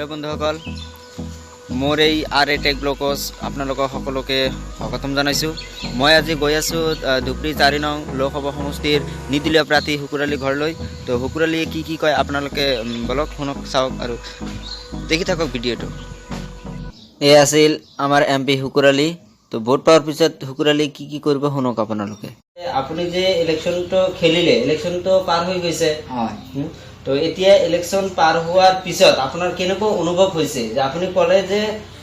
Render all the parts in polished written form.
Hello बंधुসকল मोर R.A Tech Vlogs आपनालोक सकलोके स्वागतम जानाइछु। मैं आज गई आसो धुबरी 4 नং लोकसभा समष्टिर निर्दलीय प्रार्थी सुकुर आली घरলৈ। तो सुकुर आलिये की कय आपनालोके ब्लग शुनक चाওক आरो देखि थाকক भिडिओটো। ए आसिल आमार MP सुकुर आली। तो भोट पावर पिছত सुकुर आली की करब शुनक आपनालोके। আপুনি যে ইলেকশনটো খেলিলে ইলেকশনটো পাৰ হৈ গৈছে হয় তো এতিয়া ইলেকশন পাৰ হোৱাৰ পিছত আপোনাৰ কেনেকুৱা অনুভৱ হৈছে যে আপুনি ক'লে যে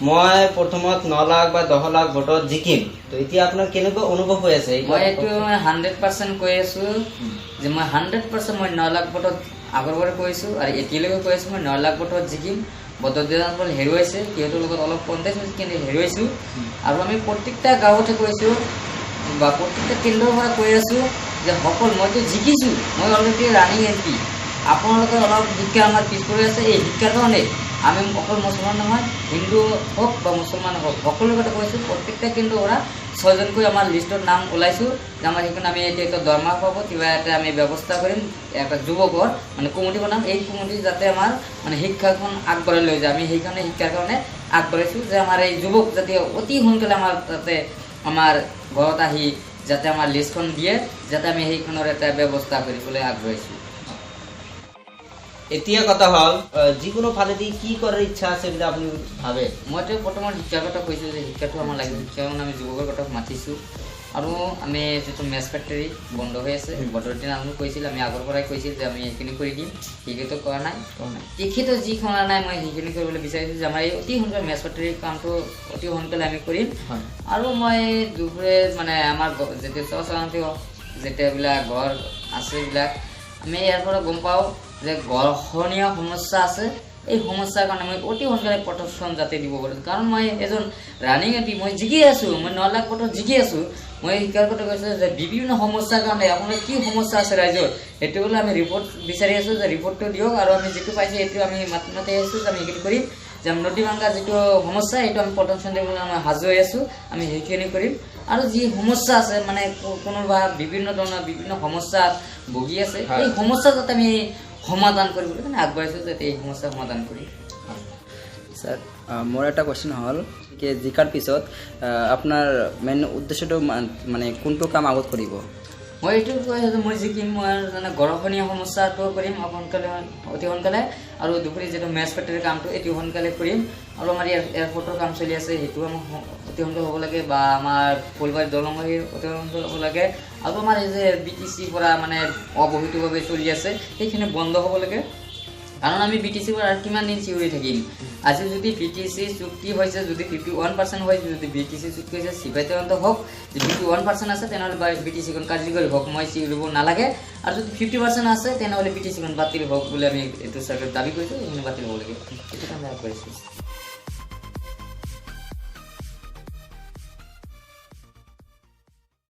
মই প্ৰথমত 9 লাখ বা 10 লাখ ভোটত জিকিম তো এতিয়া আপোনাৰ কেনেকুৱা অনুভৱ হৈ আছে মই এটো 100% কৈ আছো যে মই 100% মই 9 লাখ ভোটত আগৰবাৰ কৈছো আৰু এতিয়ালৈকে কৈ আছো মই 9 লাখ ভোটত জিকিম বদদিনাৰ পৰা হেৰুৱাইছে কিহতৰ লগত অলপ কন্টেষ্ট হৈছে কিন্তু হেৰুৱাইছো আৰু আমি প্ৰত্যেকটা গাঁৱতে কৈছো বা প্ৰত্যেকটা কেন্দ্ৰৰ পৰা কৈ আছো যে সকল মইতো জিকিছো মই অলৰেডি ৰানিং এমপি আপোনালোকৰ অলপ শিক্ষা আমাৰ পিছ পৰি আছে এই শিক্ষাৰ কাৰণে আমি অকল মুছলমান নহয় হিন্দু হওক বা মুছলমান হওক সকলোৰ কথা কৈছো প্ৰত্যেকটা কেন্দ্ৰৰ পৰা 6 জনকৈ আমাৰ লিষ্টৰ নাম ওলাইছো যে আমাৰ এখন আমি এটা দৰমহা পাব কিবা এটা আমি ব্যৱস্থা কৰিম এটা যুৱকৰ মানে কমিটি বনাম এই কমিটি যাতে আমাৰ মানে শিক্ষাখন আগবঢ়াই লৈ যায় আমি সেইকাৰণে শিক্ষাৰ কাৰণে আগবঢ়াইছো যে আমাৰ এই যুৱক যাতে অতি সোনকালে আমাৰ তাতে আমাৰ ঘৰত আহি যাতে আমাৰ লিষ্টখন দিয়ে যাতে আমি সেইখনৰ এটা ব্যৱস্থা কৰিবলৈ আগবঢ়াইছো। এতিয়া কথা হল যিকোনো ফালেদি কি কৰাৰ ইচ্ছা আছে বুলি আপুনি ভাবে মইতো বৰ্তমান শিক্ষাৰ কথা কৈছো যে শিক্ষাটো আমাৰ লাগিব কাৰণ আমি যুৱকৰ কথা মাতিছো আৰু আমি যেটো মেছ ফেক্টৰী বন্ধ হৈ আছে বৰ্তমান দিন আমি কৈছিল আমি আগৰ পৰাই কৈছিল যে আমি এইখিনি কৰি দিম ঠিকতো কৰা নাই ঠিকতো যি কৰা নাই মই সেইখিনি কৰিবলৈ বিচাৰিছো যে আমাৰ এই অতি সোনকালে মেছ ফেক্টৰী কামটো অতি সোনকালে আমি কৰিম আৰু মই দুপুৰে মানে আমাৰ যেতে চচান্তি যেতেবিলা ঘৰ আছে বিলাক আমি ইয়াৰ পৰা গম পাও যে গড়খনীয়া সমস্যা আছে এই সমস্যাৰ কাৰণে মই অতি সোনকালে প্ৰটেকশ্যন যাতে দিব পাৰো কাৰণ মই এজন ৰানিং এমপি মই জিকি আছো মই 9 লাখ ভোটত জিকি আছো মই শিকাৰ কথা কৈছো যে বিভিন্ন সমস্যাৰ কাৰণে আপোনাৰ কি সমস্যা আছে ৰাজ্যৰ এটো হল আমি ৰিপৰ্ট বিচাৰি আছো যে ৰিপৰ্টটো দিওক আৰু আমি যেটো পাইছে এটো আমি মাতনাতে আছো যে আমি হেৰি কৰিম যে নদী ভাঙা যেটো সমস্যা এটো আমি প্ৰটেকশ্যন দিবলৈ আমি হাজু হৈ আছো আমি হেখিনি কৰিম আৰু যি সমস্যা আছে মানে কোনোবা বিভিন্ন ধৰণৰ বিভিন্ন সমস্যা ভুগি আছে এই সমস্যা যাতে আমি সমাধান কৰিবলৈ মানে আগবাঢ়িছো যাতে এই সমস্যা সমাধান কৰি স্যাৰ মোৰ একটা কোশ্চেন হল যে জিকাৰ পিছত আপনাৰ মেইন উদ্দেশ্যটো মানে কোনটো কাম আগত কৰিব মই এইটো কৈ আছো মই জিকিম মই মানে গড়খনীয়া সমস্যাটো কৰিম সোনকালে অতি সোনকালে আৰু দুপুৰী যেটো মেছ ফেক্টৰীৰ কামটো অতি সোনকালে কৰিম আৰু আমাৰ এয়াৰপোৰ্টৰ কাম চলি আছে সেইটো আমাৰ অতি সোনকালে হ'ব লাগে বা আমাৰ ফুলবাৰী দলং অতি সোনকালে হ'ব লাগে আৰু আমাৰ এই যে বিটিসি পৰা মানে অবহিতভাৱে চলি আছে সেইখিনি বন্ধ হ'ব লাগে কাৰণ আমি বিটিসি পৰা কিমান দিন চিউৰি থাকিম আজি যদি বিটিসি চুক্তি হৈছে যদি 51% হয় যদি বিটিসি চুক্তি হৈছে সিবাইতে হওক যে 51% আছে তেনেহলে বিটিসি কোন কাৰ্যকৰী হওক মই চিউৰিব নালাগে আৰু যদি 50% আছে তেনেহলে বিটিসি কোন বাতিল হওক বুলি আমি এটো চৰকাৰ দাবী কৰিছো বাতিল হ'ব লাগে এটা কাম কৰিছো।